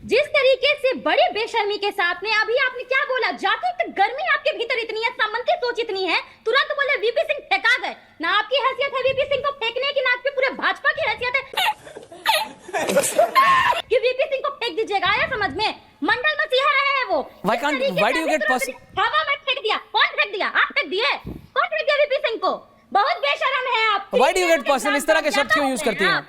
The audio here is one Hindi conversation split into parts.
जिस तरीके से बड़ी बेशर्मी के साथ में अभी आपने क्या बोला, जाति की गर्मी आपके भीतर इतनी है, सामंती सोच इतनी है, तुरंत बोले वीपी सिंह फेंका गए। ना आपकी हैसियत है वीपी सिंह को फेंकने की, ना आपकी पूरे भाजपा की हैसियत है कि वीपी सिंह को फेंक दीजिएगा। आया समझ में? मंडल मसीहा रहे हैं वो। Why do you get हवा में फेंक दिया। कौन फेंक दिया? आप फेंक दिए? कौन फेंक दिया वीपी सिंह को? बहुत बेशरम है आप। Why do you get person? इस तरह के शब्द क्यों यूज करती हैं?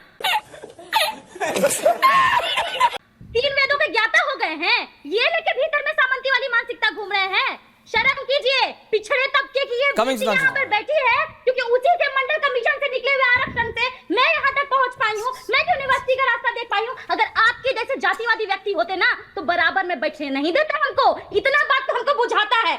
तीन वेदों के ज्ञाता हो गए हैं, ये लेके भीतर में सामंती वाली मानसिकता घूम रहे हैं। शर्म कीजिए, पिछड़े तबके की ये बेटी यहाँ पर बैठी है क्योंकि उसी के मंडल कमीशन से निकले हुए आरक्षण से मैं यहाँ तक पहुँच पाई हूँ, मैं यूनिवर्सिटी का रास्ता देख पाई हूँ। अगर आपके जैसे जातिवादी व्यक्ति होते ना तो बराबर में बैठने नहीं देते हमको। इतना बात तो हमको बुझाता है।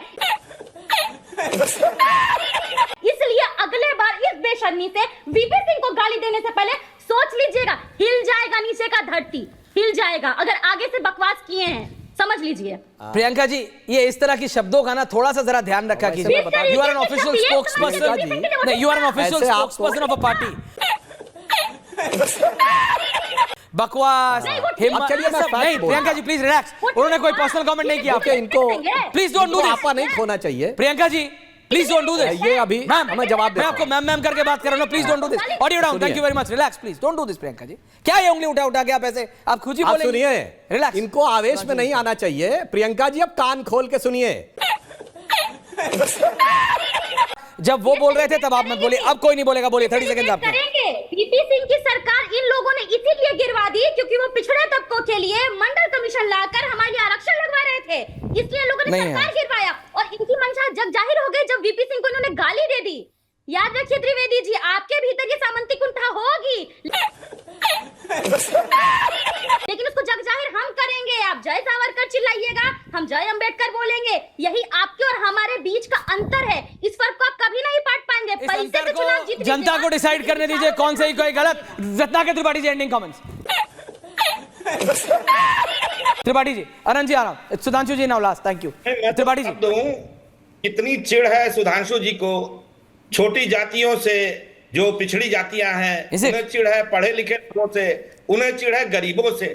इसलिए अगले बार इस बेशर्मी से वीपी सिंह को गाली देने से पहले सोच लीजिएगा, हिल जाएगा नीचे का धरती, हिल जाएगा अगर आगे से बकवास किए हैं, समझ लीजिए। प्रियंका जी, ये इस तरह की शब्दों का ना थोड़ा सा जरा ध्यान रखा कीजिए। You are an official spokesperson, नहीं, you are an official spokesperson of a party. बकवास, हिम्मत, नहीं प्रियंका जी प्लीज रिलैक्स। उन्होंने कोई पर्सनल कमेंट नहीं किया आपके, इनको प्लीज डोंट डू दिस। आपा नहीं खोना चाहिए Priyanka ji please don't do this. ये अभी हमें जवाब मैं आपको मैम मैम करके बात कर रहा हूं, please don't do this. Audio down, thank you very much, relax please, don't do this. Priyanka ji क्या ये उंगली उठा उठा के आप ऐसे आप खुद ही बोलेंगे? सुनिए, रिलैक्स, इनको आवेश में नहीं आना चाहिए। प्रियंका जी अब कान खोल के सुनिए। जब वो बोल रहे थे तब आप मत बोलिए, अब कोई नहीं बोलेगा, बोलिए 30 सेकंड आपके। करेंगे। वीपी सिंह की सरकार इन लोगों ने इसीलिए गिरवा दी क्योंकि वो पिछड़े तबकों के लिए मंडल कमीशन लाकर हमारे लिए आरक्षण लगवा रहे थे, इसलिए लोगों ने सरकार गिरवाया और इनकी मंशा जग जाहिर हो गई जब वीपी सिंह को इन्होंने गाली दे दी। याद रखिए त्रिवेदी जी, आपके भीतर ये सामंती कुंठा होगी लेकिन उसको जग जाहिर हम करेंगे। आप जय सावरकर चिल्लाइएगा, हम जय अंबेडकर बोलेंगे। यही आपके और हमारे बीच का अंतर है। इस फर्क को आप कभी नहीं पाट पाएंगे। पैसे से चुनाव जीत जनता को डिसाइड करने दीजिए कौन सही कोई गलत। Ratnakar Tripathi ji ending comments. त्रिपाठी जी, अरन जी आ रहा हूं, Sudhanshu ji now last, thank you. Tripathi ji, कितनी चिढ़ है सुधांशु जी को छोटी जातियों से, जो पिछड़ी जातियां हैं उन्हें चिढ़ है, पढ़े लिखे लोगों से उन्हें चिढ़ है, गरीबों से।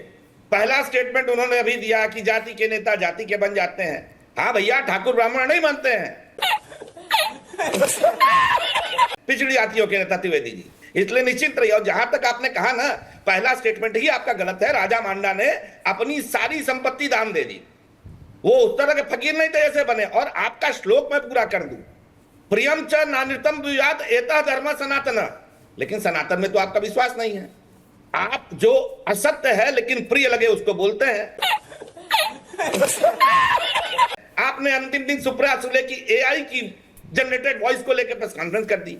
पहला स्टेटमेंट उन्होंने अभी दिया कि जाति के नेता जाति के बन जाते हैं। हाँ भैया, ठाकुर ब्राह्मण नहीं बनते हैं पिछड़ी जातियों के नेता त्रिवेदी जी, इसलिए निश्चिंत रहिए। और जहां तक आपने कहा ना, पहला स्टेटमेंट ही आपका गलत है। राजा मांडा ने अपनी सारी संपत्ति दान दे दी, वो उस तरह के फकीर नहीं थे जैसे बने। और आपका श्लोक मैं पूरा कर दूं, प्रियम च नान्यतम द्विजात एता धर्म सनातन, लेकिन सनातन में तो आपका विश्वास नहीं है। आप जो असत्य है लेकिन प्रिय लगे उसको बोलते हैं। आपने अंतिम दिन सुप्रिया सुले की एआई की जनरेटेड वॉइस को लेकर प्रेस कॉन्फ्रेंस कर दी।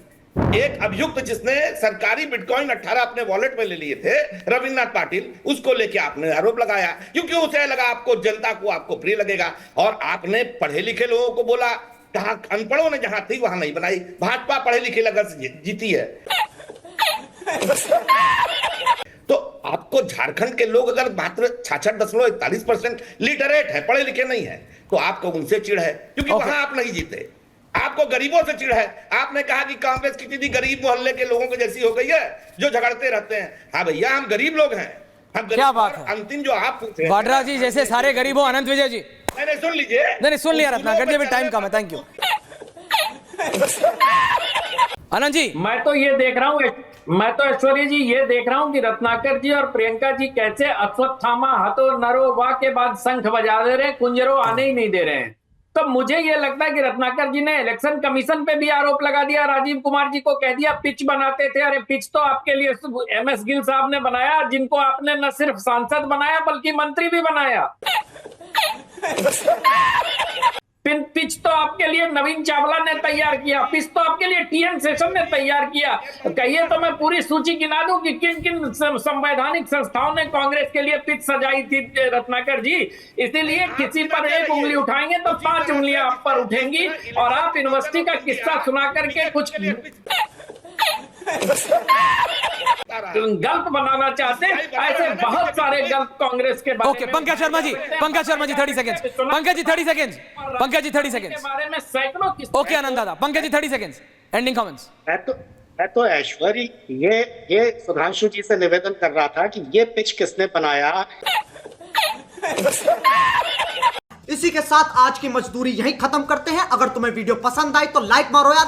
एक अभियुक्त जिसने सरकारी बिटकॉइन 18 अपने वॉलेट में ले लिए थे, रविन्द्रनाथ पाटिल, उसको लेके आपने आरोप लगाया क्योंकि उसे लगा आपको जनता को आपको प्रिय लगेगा। और आपने पढ़े लिखे लोगों को बोला, जहां अनपढ़ों ने जहां थी वहां नहीं बनाई। भाजपा पढ़े लिखे लगन से जीती है। तो आपको झारखंड के लोग अगर मात्र 66.41% लिटरेट है, पढ़े लिखे नहीं है, तो आपको उनसे चिढ़ है क्योंकि वहां आप नहीं जीते। आपको गरीबों से चिढ़ है। आपने कहा कि कांग्रेस किसी भी गरीब मोहल्ले के लोगों को जैसी हो गई है जो झगड़ते रहते हैं। हाँ भैया, हम गरीब लोग हैं, हम क्या बात है। अंतिम जो आप पूछे वाड्रा जी जैसे सारे गरीब हो। अनंत विजय जी, मैंने सुन लीजिए। नहीं सुन लिया रत्नाकर जी, भी टाइम कम है, थैंक यू। आनंद जी, मैं तो ऐश्वर्या जी ये देख रहा हूं कि रत्नाकर जी और प्रियंका जी कैसे अश्वत्थामा हतो नरो वा के बाद शंख बजा दे रहे हैं, कुंजरो आने ही नहीं दे रहे हैं। तो मुझे ये लगता है कि रत्नाकर जी ने इलेक्शन कमीशन पे भी आरोप लगा दिया, राजीव कुमार जी को कह दिया पिच बनाते थे। अरे पिच तो आपके लिए एमएस गिल साहब ने बनाया, जिनको आपने न सिर्फ सांसद बनाया बल्कि मंत्री भी बनाया। पिच तो आपके लिए नवीन चावला ने तैयार किया, पिच तो आपके लिए टीएन शेषन ने तैयार किया। कहिए तो मैं पूरी सूची गिना दूं कि किन किन संवैधानिक संस्थाओं ने कांग्रेस के लिए पिच सजाई थी रत्नाकर जी। इसीलिए किसी पर एक उंगली उठाएंगे तो 5 उंगलियां आप पर उठेंगी। और आप यूनिवर्सिटी का किस्सा सुना करके कुछ गल्प बनाना चाहते हैं, ऐसे बहुत सारे गल्प कांग्रेस के बारे okay. Pankaj Sharma ji 30 second. Pankaj ji 30 second. Pankaj ji 30 second बारे में सैकड़ों। ओके आनंद दादा, Pankaj ji 30 second ending comments. मैं तो ऐश्वर्या ये सुधांशु जी से निवेदन कर रहा था कि ये पिच किसने बनाया। इसी के साथ आज की मजदूरी यहीं खत्म करते हैं। अगर तुम्हें वीडियो पसंद आई तो लाइक मारो यार।